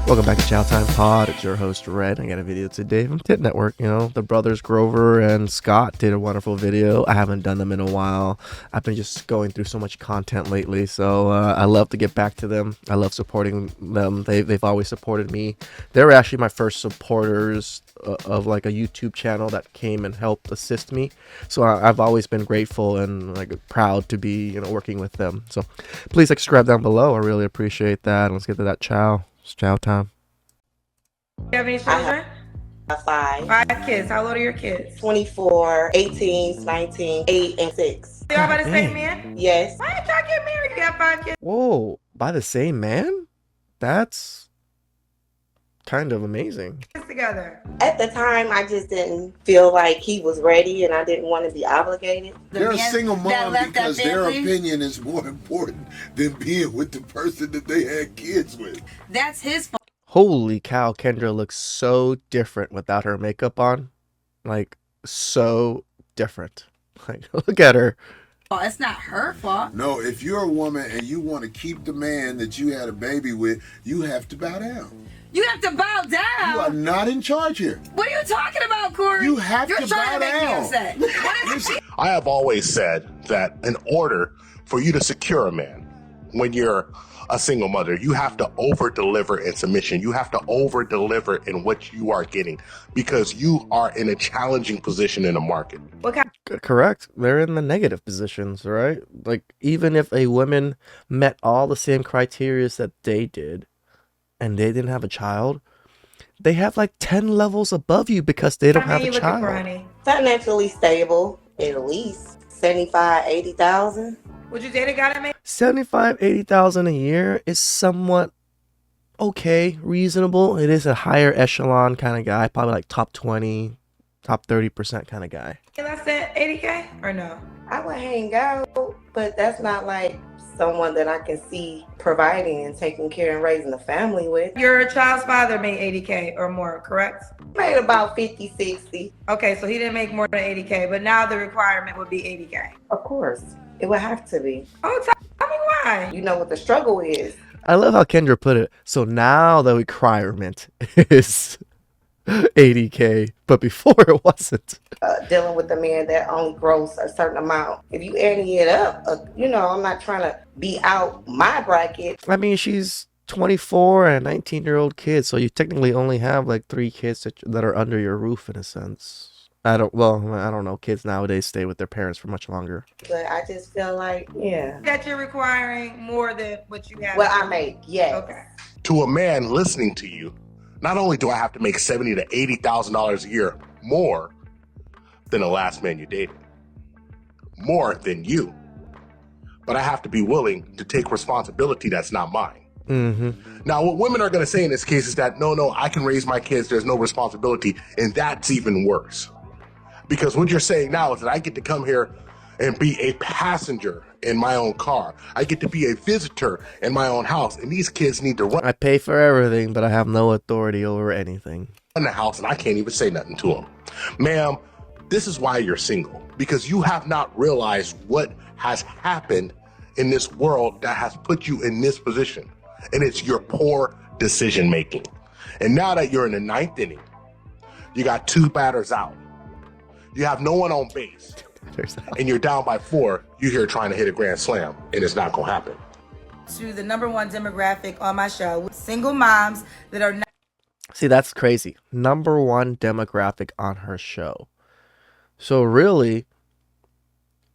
Welcome back to Chow Time Pod. It's your host, Red. I got a video today from Tit Network. You know, the brothers Grover and Scott did a wonderful video. I haven't done them in a while. I've been just going through so much content lately, so I love to get back to them. I love supporting them. They've always supported me. They were actually my first supporters of like a YouTube channel that came and helped assist me. So I've always been grateful and like proud to be, you know, working with them. So please subscribe down below. I really appreciate that. Let's get to that chow. It's chow time. You have any children? Five. 5 kids. How old are your kids? 24, 18, 19, 8, and 6. They all by the Dang. same man? Yes. Why did y'all get married? You got 5 kids. Whoa, by the same man? That's kind of amazing. Together. At the time, I just didn't feel like he was ready and I didn't want to be obligated. They're a single that mom left that because their family? opinion is more important than being with the person that they had kids with. That's his fault. Holy cow, Kendra looks so different without her makeup on. Like, so different. Like, look at her. It's not her fault. No, if you're a woman and you want to keep the man that you had a baby with, you have to bow down. You have to bow You are down. not in charge here. What are you talking about, Corey? You have You're to trying bow to make me down. upset. What is it? I have always said that in order for you to secure a man, when you're a single mother, you have to over-deliver in submission. You have to over-deliver in what you are getting because you are in a challenging position in the market. What kind Correct. They're in the negative positions, right? Like, even if a woman met all the same criteria that they did and they didn't have a child, they have like 10 levels above you because they don't How have many a you looking for, child. honey? Financially stable, at least 75, 80,000. Would you date a guy that made 75, 80,000 a year is somewhat okay, reasonable. It is a higher echelon kind of guy, probably like top 20, top 30% kind of guy. less than 80K or no? I would hang out, but that's not like someone that I can see providing and taking care and raising a family with. Your child's father made 80K or more, correct? Made about 50, 60. Okay, so he didn't make more than 80K, but now the requirement would be 80K. Of course, it would have to be. Oh, tell me why. You know what the struggle is. I love how Kendra put it. So now the requirement is 80K, but before it wasn't. Dealing with a man that only grows a certain amount. If you adding it up, I'm not trying to be out my bracket. I mean, she's 24 and a 19-year-old kid, so you technically only have like 3 kids that are under your roof in a sense. I don't know. Kids nowadays stay with their parents for much longer. But I just feel like, yeah. That you're requiring more than what you have. What I make, yes. Okay. To a man listening to you, not only do I have to make $70,000 to $80,000 a year more than the last man you dated, more than you, but I have to be willing to take responsibility that's not mine. Mm-hmm. Now, what women are going to say in this case is that, no, I can raise my kids. There's no responsibility. And that's even worse. Because what you're saying now is that I get to come here and be a passenger in my own car. I get to be a visitor in my own house. And these kids need to run I pay for everything, but I have no authority over anything. the house and I can't even say nothing to them. Ma'am, this is why you're single. Because you have not realized what has happened in this world that has put you in this position. And it's your poor decision making. And now that you're in the 9th inning, you got 2 batters out. You have no one on base. And you're down by 4. You're here trying to hit a grand slam, and it's not going to happen. To the number 1 demographic on my show, with single moms that are not See, that's crazy. Number 1 demographic on her show. So really,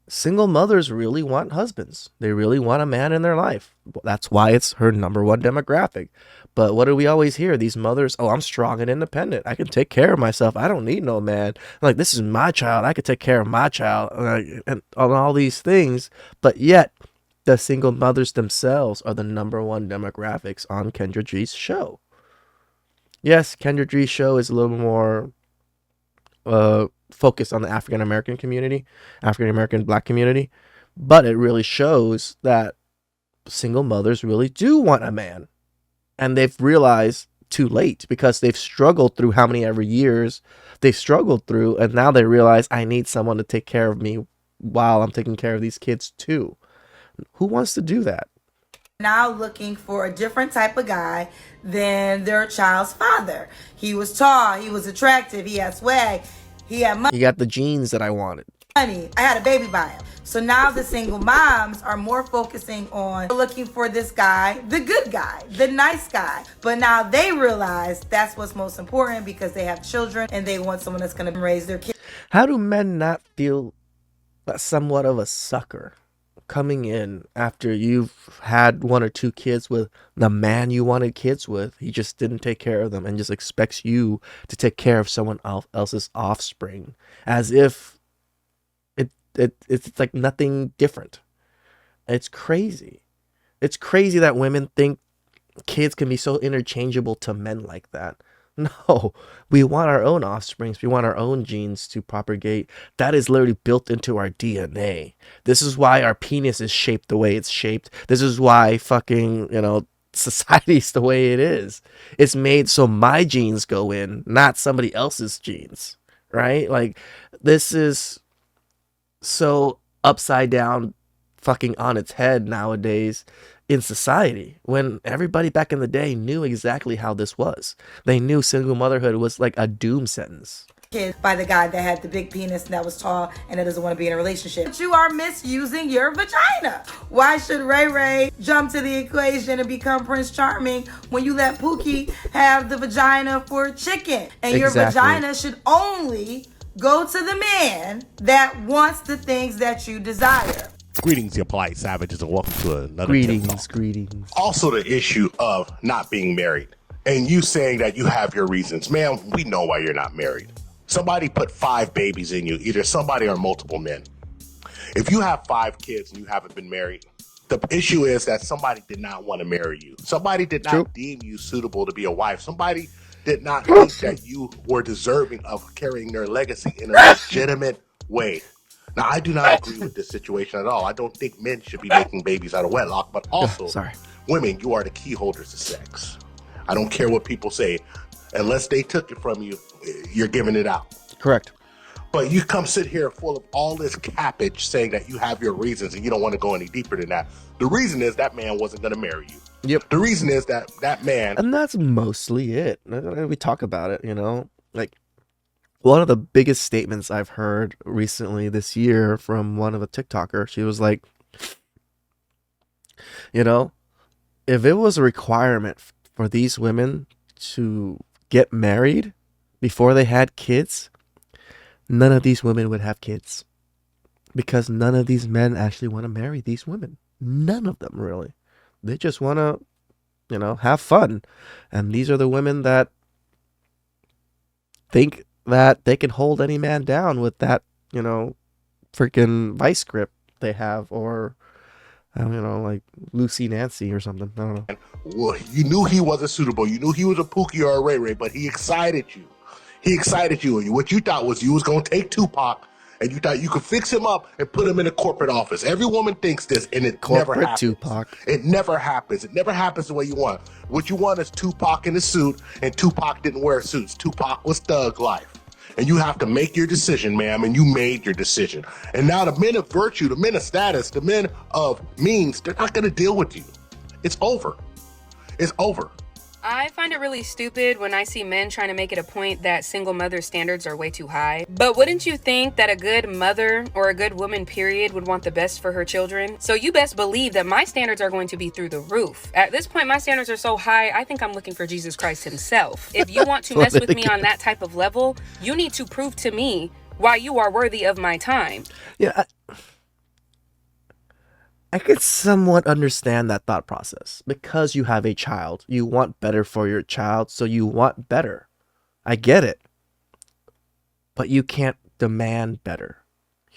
single mothers really want husbands. They really want a man in their life. That's why it's her number 1 demographic. But what do we always hear? These mothers, oh, I'm strong and independent. I can take care of myself. I don't need no man. Like, this is my child. I could take care of my child and all these things. But yet, the single mothers themselves are the number 1 demographics on Kendra G's show. Yes, Kendra G's show is a little more focused on the African American community, African American Black community. But it really shows that single mothers really do want a man. And they've realized too late because they've struggled through how many ever years they've struggled through. And now they realize I need someone to take care of me while I'm taking care of these kids too. Who wants to do that? now looking for a different type of guy than their child's father. He was tall, he was attractive, he had swag, he had You got the genes that I wanted. money. I had a baby by him. So now the single moms are more focusing on looking for this guy, the good guy, the nice guy. But now they realize that's what's most important because they have children and they want someone that's going to raise their kids. How do men not feel somewhat of a sucker coming in after you've had one or two kids with the man you wanted kids with? He just didn't take care of them and just expects you to take care of someone else's offspring as if it's like nothing different. It's crazy. It's crazy that women think kids can be so interchangeable to men like that. No, we want our own offsprings. We want our own genes to propagate. That is literally built into our DNA. This is why our penis is shaped the way it's shaped. This is why fucking, society's the way it is. It's made so my genes go in, not somebody else's genes, right? Like, this is so upside down, fucking on its head nowadays in society, when everybody back in the day knew exactly how this was. They knew single motherhood was like a doom sentence. Kids by the guy that had the big penis and that was tall and that doesn't want to be in a relationship. But you are misusing your vagina. Why should Ray Ray jump to the equation and become Prince Charming when you let Pookie have the vagina for chicken? And your vagina should only go to the man that wants the things that you desire. Greetings, you polite savages, and welcome to another Greetings. Also, the issue of not being married and you saying that you have your reasons. Ma'am, we know why you're not married. Somebody put 5 babies in you, either somebody or multiple men. If you have 5 kids and you haven't been married, the issue is that somebody did not want to marry you. Somebody did not deem you suitable to be a wife. Somebody did not think that you were deserving of carrying their legacy in a legitimate way. Now, I do not agree with this situation at all. I don't think men should be making babies out of wedlock, but also, women, you are the key holders of sex. I don't care what people say. Unless they took it from you, you're giving it out. Correct. But you come sit here full of all this cabbage saying that you have your reasons and you don't want to go any deeper than that. The reason is that man wasn't going to marry you. Yep. The reason is that man... And that's mostly it. We talk about it, like one of the biggest statements I've heard recently this year from one of a TikToker, she was like, if it was a requirement for these women to get married before they had kids, none of these women would have kids, because none of these men actually want to marry these women. None of them, really. They just want to, have fun. And these are the women that think that they can hold any man down with that, freaking vice grip they have, or like Lucy Nancy or something. I don't know. Well, you knew he wasn't suitable. You knew he was a Pookie or a Ray Ray, but he excited you. He excited you. And what you thought was you was going to take Tupac and you thought you could fix him up and put him in a corporate office. Every woman thinks this, and it never happens. Tupac. It never happens. It never happens the way you want. What you want is Tupac in a suit, and Tupac didn't wear suits. Tupac was thug life. And you have to make your decision, ma'am, and you made your decision. And now the men of virtue, the men of status, the men of means, they're not going to deal with you. It's over. It's over. I find it really stupid when I see men trying to make it a point that single mother standards are way too high. But wouldn't you think that a good mother or a good woman, period, would want the best for her children? So you best believe that my standards are going to be through the roof. At this point, my standards are so high, I think I'm looking for Jesus Christ himself. If you want to mess with me on that type of level, you need to prove to me why you are worthy of my time. Yeah, I could somewhat understand that thought process. Because you have a child, you want better for your child, so you want better. I get it. But you can't demand better.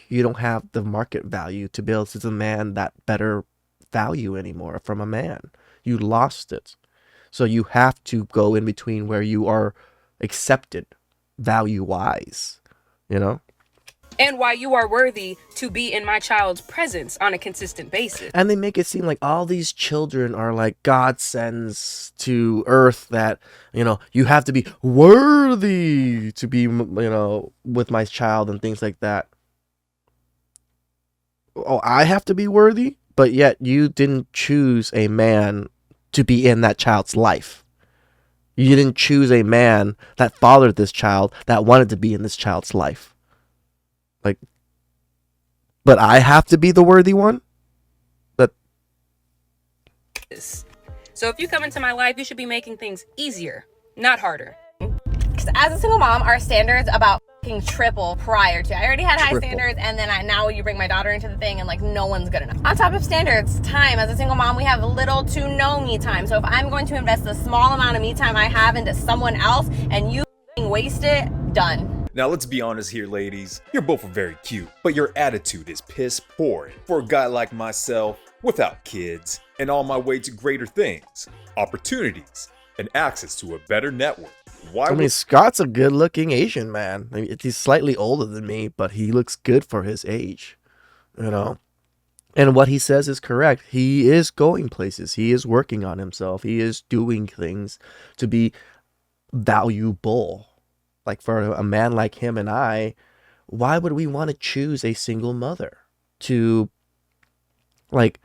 You don't have the market value to be able to demand that better value anymore from a man. You lost it. So you have to go in between where you are accepted value-wise, And why you are worthy to be in my child's presence on a consistent basis. And they make it seem like all these children are like God sends to earth, that, you have to be worthy to be, with my child and things like that. Oh, I have to be worthy but yet you didn't choose a man to be in that child's life. You didn't choose a man that fathered this child that wanted to be in this child's life. Like, but I have to be the worthy one? So if you come into my life, you should be making things easier, not harder. As a single mom, our standards about fucking triple prior to. I already had high Triple. standards, and then now you bring my daughter into the thing, and like no one's good enough. On top of standards, time. As a single mom, we have little to no me time. So if I'm going to invest the small amount of me time I have into someone else, and you waste it, done. Now let's be honest here, ladies. You're both very cute, but your attitude is piss poor. For a guy like myself, without kids, and on my way to greater things, opportunities, and access to a better network. Why I mean, would Scott's a good-looking Asian man. I mean, he's slightly older than me, but he looks good for his age, you know? And what he says is correct. He is going places. He is working on himself. He is doing things to be valuable. Like, for a man like him and I, why would we want to choose a single mother to, like,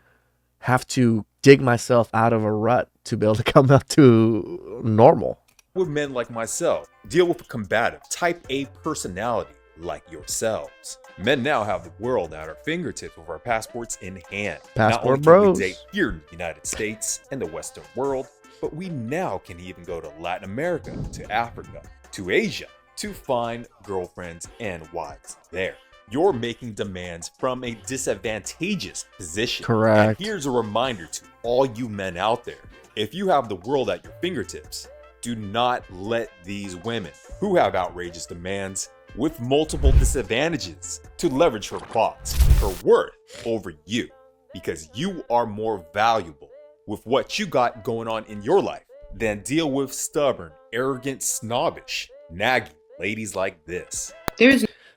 have to dig myself out of a rut to be able to come up to normal? with men like myself deal with a combative type A personality like yourselves? Men now have the world at our fingertips with our passports in hand. Not only Passport can we bros. date here in the United States and the Western world, but we now can even go to Latin America, to Africa, to Asia, to find girlfriends and wives there. You're making demands from a disadvantageous position. Correct. And here's a reminder to all you men out there. If you have the world at your fingertips, do not let these women who have outrageous demands with multiple disadvantages to leverage her thoughts, her worth over you, because you are more valuable with what you got going on in your life than deal with stubborn, arrogant, snobbish, nagging ladies like this.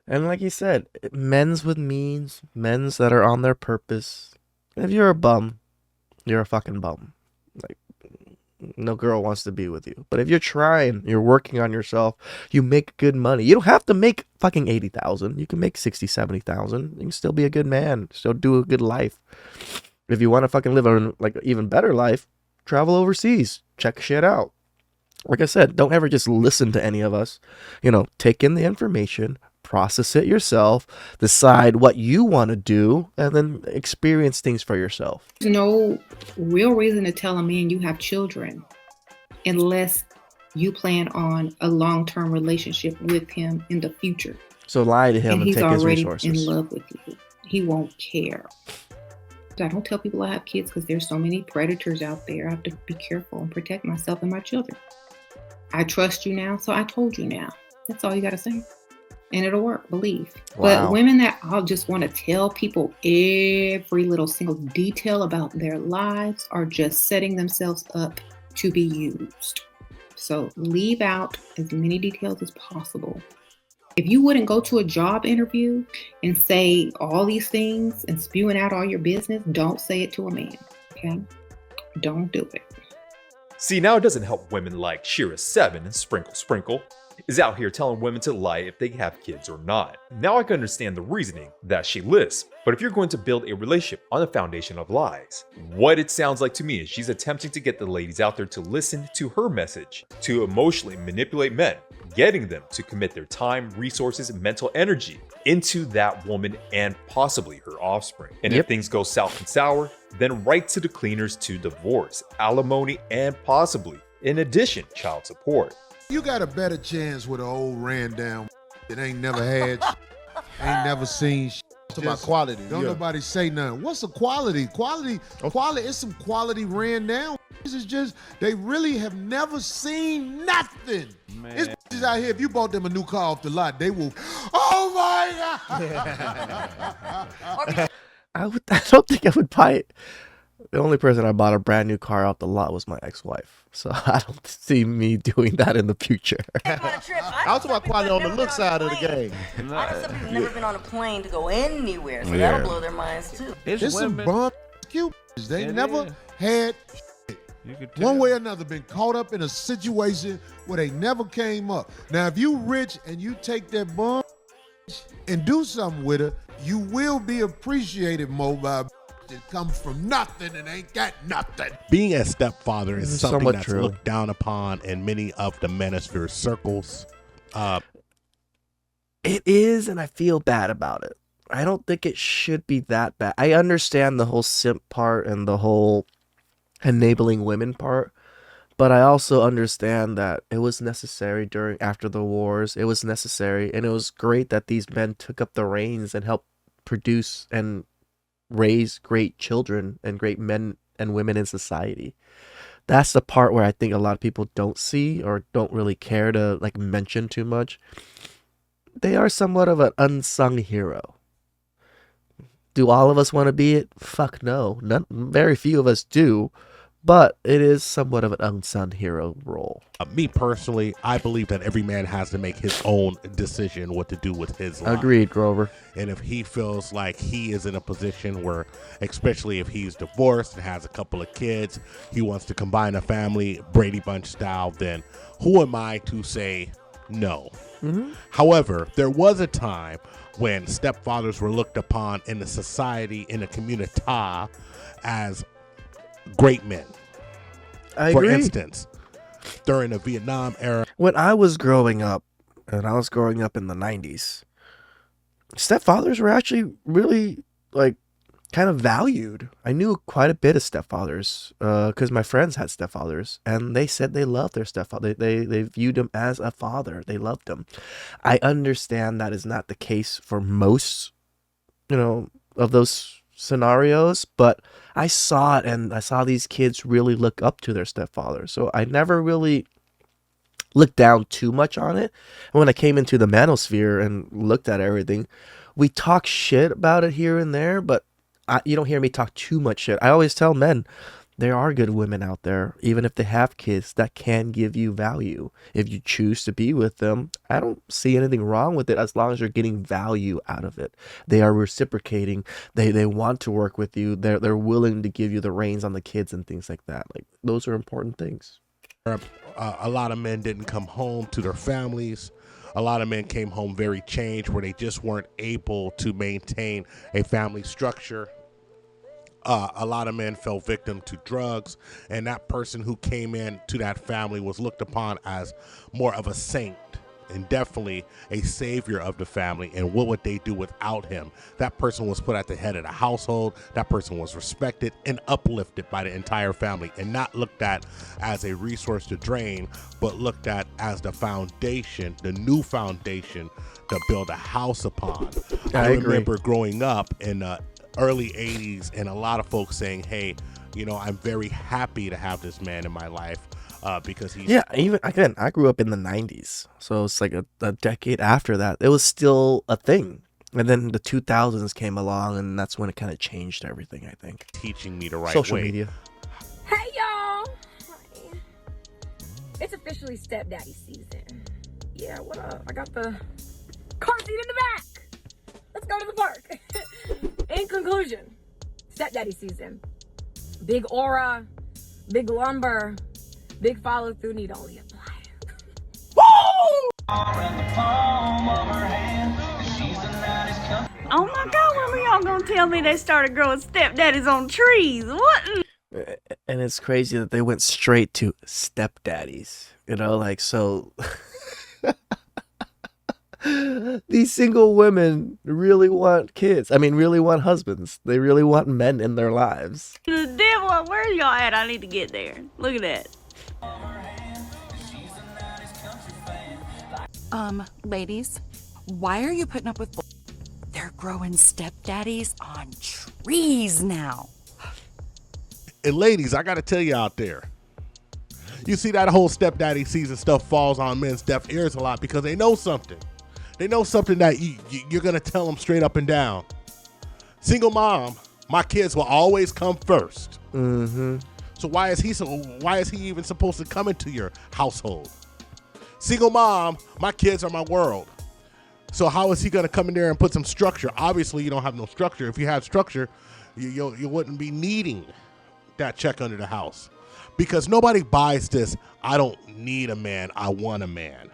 And like you said, men's with means, men's that are on their purpose. If you're a bum, you're a fucking bum. Like, no girl wants to be with you. But if you're trying, you're working on yourself, you make good money. You don't have to make fucking 80,000. You can make 60, 70,000. You can still be a good man, still do a good life. If you want to fucking live a like even better life, travel overseas, check shit out. Like I said, don't ever just listen to any of us. You know, take in the information, process it yourself, decide what you want to do, and then experience things for yourself. There's no real reason to tell a man you have children unless you plan on a long-term relationship with him in the future. So lie to him and he's take his already resources. in love with you. He won't care. I don't tell people I have kids because there's so many predators out there. I have to be careful and protect myself and my children. I trust you now, so I told you now. That's all you got to say. And it'll work, believe. Wow. But women that I'll just want to tell people every little single detail about their lives are just setting themselves up to be used. So leave out as many details as possible. If you wouldn't go to a job interview and say all these things and spewing out all your business, don't say it to a man, okay? Don't do it. See, now it doesn't help women like Shira7 and Sprinkle is out here telling women to lie if they have kids or not. Now I can understand the reasoning that she lists, but if you're going to build a relationship on a foundation of lies, what it sounds like to me is she's attempting to get the ladies out there to listen to her message, to emotionally manipulate men, getting them to commit their time, resources, and mental energy into that woman and possibly her offspring. And if things go south and sour, then right to the cleaners to divorce, alimony, and possibly, in addition, child support. You got a better chance with an old ran down that ain't never had ain't never seen It's about quality. Don't nobody say nothing. What's the quality? Quality, it's some quality ran down. This is just, they really have never seen nothing. Man. It's bitches out here, if you bought them a new car off the lot, they will, oh my God. I don't think I would buy it. The only person I bought a brand new car off the lot was my ex-wife. So I don't see me doing that in the future. I was about quality on the look side of the game. I know some people never been on a plane to go anywhere, so that'll blow their minds too. It's some bum cute bitches. They never had one way or another been caught up in a situation where they never came up. Now, if you rich and you take that bum and do something with her, you will be appreciated more by that comes from nothing and ain't got nothing. Being a stepfather is This is something somewhat that's true. looked down upon in many of the manosphere circles. It is, and I feel bad about it. I don't think it should be that bad. I understand the whole simp part and the whole enabling women part, but I also understand that it was necessary after the wars. It was necessary, and it was great that these men took up the reins and helped produce and raise great children and great men and women in society. That's the part where I think a lot of people don't see or don't really care to like mention too much. They are somewhat of an unsung hero. Do all of us want to be it? Fuck no. Very few of us do. But it is somewhat of an unsung hero role. Me personally, I believe that every man has to make his own decision what to do with his life. Agreed, Grover. And if he feels like he is in a position where, especially if he's divorced and has a couple of kids, he wants to combine a family, Brady Bunch style, then who am I to say no? Mm-hmm. However, there was a time when stepfathers were looked upon in the society, in the community, as great men. I For agree. instance, during the Vietnam era. When I was growing up, and I was growing up in the 90s, stepfathers were actually really, like, kind of valued. I knew quite a bit of stepfathers because my friends had stepfathers, and they said they loved their stepfather. They viewed him as a father. They loved him. I understand that is not the case for most, of those scenarios, but I saw it, and I saw these kids really look up to their stepfather. So I never really looked down too much on it. And when I came into the manosphere and looked at everything, we talk shit about it here and there, but you don't hear me talk too much shit. I always tell men there are good women out there, even if they have kids, that can give you value. If you choose to be with them, I don't see anything wrong with it as long as you're getting value out of it. They are reciprocating. They want to work with you. They're willing to give you the reins on the kids and things like that. Like, those are important things. A lot of men didn't come home to their families. A lot of men came home very changed, where they just weren't able to maintain a family structure. A lot of men fell victim to drugs, and that person who came in to that family was looked upon as more of a saint and definitely a savior of the family. And what would they do without him? That person was put at the head of the household. That person was respected and uplifted by the entire family, and not looked at as a resource to drain, but looked at as the foundation, the new foundation to build a house upon. I remember growing up in the early 80s and a lot of folks saying, hey, I'm very happy to have this man in my life because he's... Yeah, I grew up in the 90s, so it's like a decade after that. It was still a thing. And then the 2000s came along, and that's when it kind of changed everything, I think. Teaching me the right Social way. media. Hey, y'all. It's officially Stepdaddy season. Yeah, what up? I got the car seat in the back. Let's go to the park. In conclusion, Stepdaddy season. Big aura, big lumber, big follow through, need only apply. Oh my God, when were y'all gonna tell me they started growing stepdaddies on trees? What? And it's crazy that they went straight to stepdaddies. So these single women really want kids. I mean, really want husbands. They really want men in their lives. The devil, where are y'all at? I need to get there. Look at that. Ladies, why are you putting up with they're growing stepdaddies on trees now? And ladies, I got to tell you out there, you see that whole stepdaddy season stuff falls on men's deaf ears a lot because they know something. They know something that you're going to tell them straight up and down. Single mom, my kids will always come first. Mm-hmm. So why is he even supposed to come into your household? Single mom, my kids are my world. So how is he going to come in there and put some structure? Obviously, you don't have no structure. If you had structure, you wouldn't be needing that check under the house. Because nobody buys this, I don't need a man, I want a man.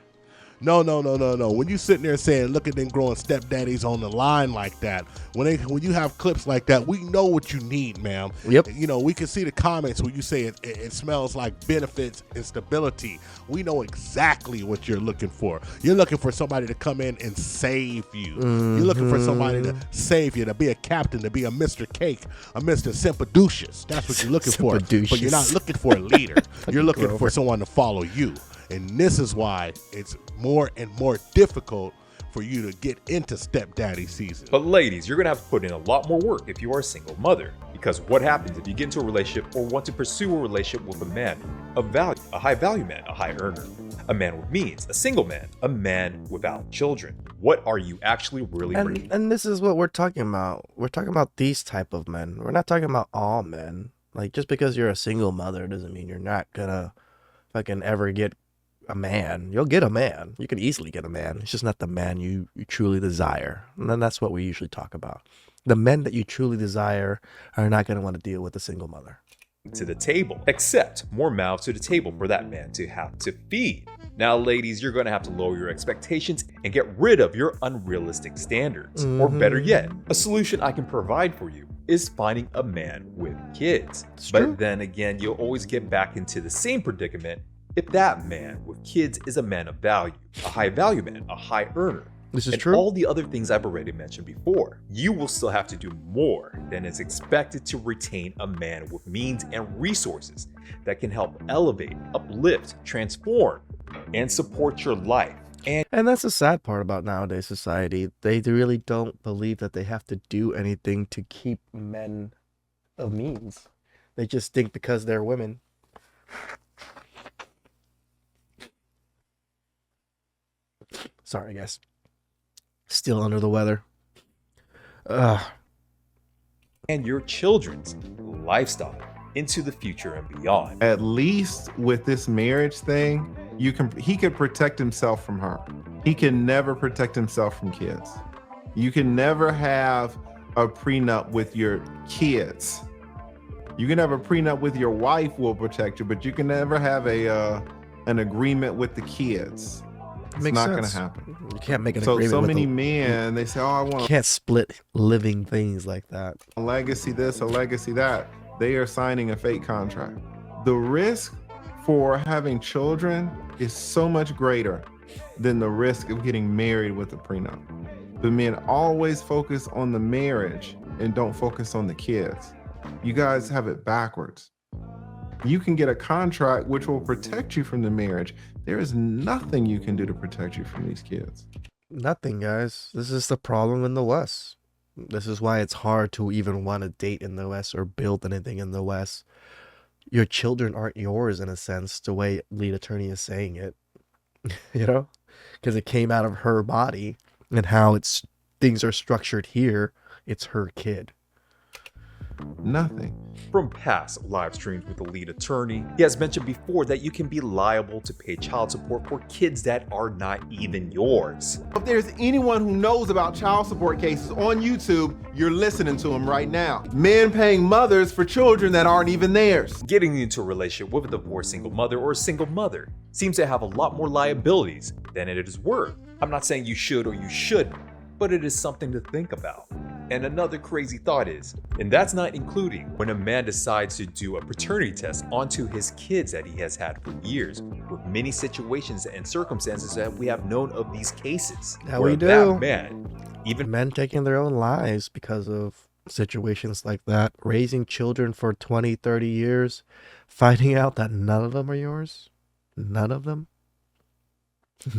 No. When you sitting there saying, look at them growing stepdaddies on the line like that, when you have clips like that, we know what you need, ma'am. Yep. You know, we can see the comments when you say it smells like benefits and stability. We know exactly what you're looking for. You're looking for somebody to come in and save you. You're looking for somebody to save you, to be a captain, to be a Mr. Cake, a Mr. Simpadocious. That's what you're looking for. But you're not looking for a leader. You're looking for someone to follow you. And this is why it's more and more difficult for you to get into stepdaddy season. But ladies, you're gonna have to put in a lot more work if you are a single mother. Because what happens if you get into a relationship or want to pursue a relationship with a man of value, a high value man, a high earner, a man with means, a single man, a man without children? What are you actually really bringing? And this is what we're talking about. We're talking about these type of men. We're not talking about all men. Like, just because you're a single mother doesn't mean you're not gonna fucking ever get a man. You'll get a man. You can easily get a man. It's just not the man you truly desire. And then that's what we usually talk about. The men that you truly desire are not going to want to deal with a single mother. To the table, except more mouths to the table for that man to have to feed. Now, ladies, you're going to have to lower your expectations and get rid of your unrealistic standards. Or better yet, a solution I can provide for you is finding a man with kids. But then again, you'll always get back into the same predicament if that man with kids is a man of value, a high value man, a high earner. This is and true. All the other things I've already mentioned before. You will still have to do more than is expected to retain a man with means and resources that can help elevate, uplift, transform, and support your life. And that's the sad part about nowadays society. They really don't believe that they have to do anything to keep men of means. They just think because they're women. Sorry, guys. Still under the weather. And your children's lifestyle into the future and beyond. At least with this marriage thing, he could protect himself from her. He can never protect himself from kids. You can never have a prenup with your kids. You can have a prenup with your wife will protect you, but you can never have an agreement with the kids. It's Makes not sense. going to happen. You can't make an agreement. So with many them. men, they say, "Oh, I want." You can't split living things like that. A legacy this, a legacy that. They are signing a fake contract. The risk for having children is so much greater than the risk of getting married with a prenup. The men always focus on the marriage and don't focus on the kids. You guys have it backwards. You can get a contract which will protect you from the marriage. There is nothing you can do to protect you from these kids. Nothing, guys. This is the problem in the West. This is why it's hard to even want to date in the West or build anything in the West. Your children aren't yours in a sense, the way lead attorney is saying it. You know? Because it came out of her body and how things are structured here. It's her kid. Nothing. From past live streams with the lead attorney, he has mentioned before that you can be liable to pay child support for kids that are not even yours. If there's anyone who knows about child support cases on YouTube, you're listening to them right now. Men paying mothers for children that aren't even theirs. Getting into a relationship with a divorced single mother or a single mother seems to have a lot more liabilities than it is worth. I'm not saying you should or you shouldn't, but it is something to think about. And another crazy thought is, and that's not including when a man decides to do a paternity test onto his kids that he has had for years, with many situations and circumstances that we have known of these cases. Yeah, where we do. That man, even men taking their own lives because of situations like that, raising children for 20, 30 years, finding out that none of them are yours. None of them.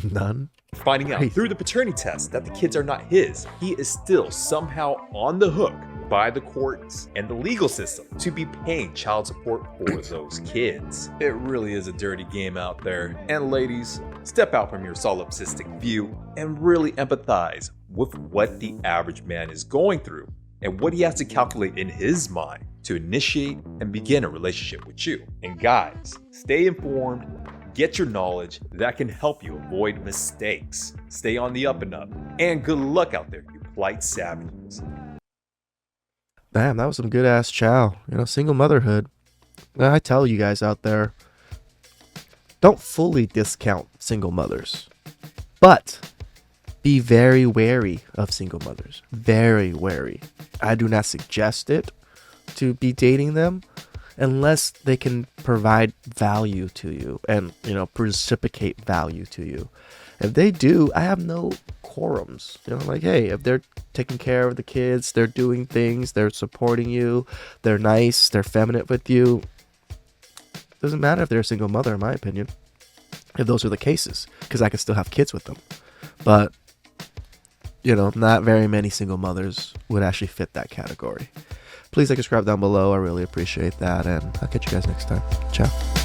None. Finding out through the paternity test that the kids are not his, he is still somehow on the hook by the courts and the legal system to be paying child support for those kids. It really is a dirty game out there. And ladies, step out from your solipsistic view and really empathize with what the average man is going through and what he has to calculate in his mind to initiate and begin a relationship with you. And guys, stay informed. Get your knowledge that can help you avoid mistakes. Stay on the up and up. And good luck out there, you plight savages. Damn, that was some good ass chow. You know, single motherhood. And I tell you guys out there, don't fully discount single mothers. But be very wary of single mothers. Very wary. I do not suggest it to be dating them unless they can provide value to you and, reciprocate value to you. If they do, I have no quorums. Like, hey, if they're taking care of the kids, they're doing things, they're supporting you, they're nice, they're feminine with you. Doesn't matter if they're a single mother, in my opinion, if those are the cases, because I can still have kids with them. But, not very many single mothers would actually fit that category. Please like and subscribe down below. I really appreciate that. And I'll catch you guys next time. Ciao.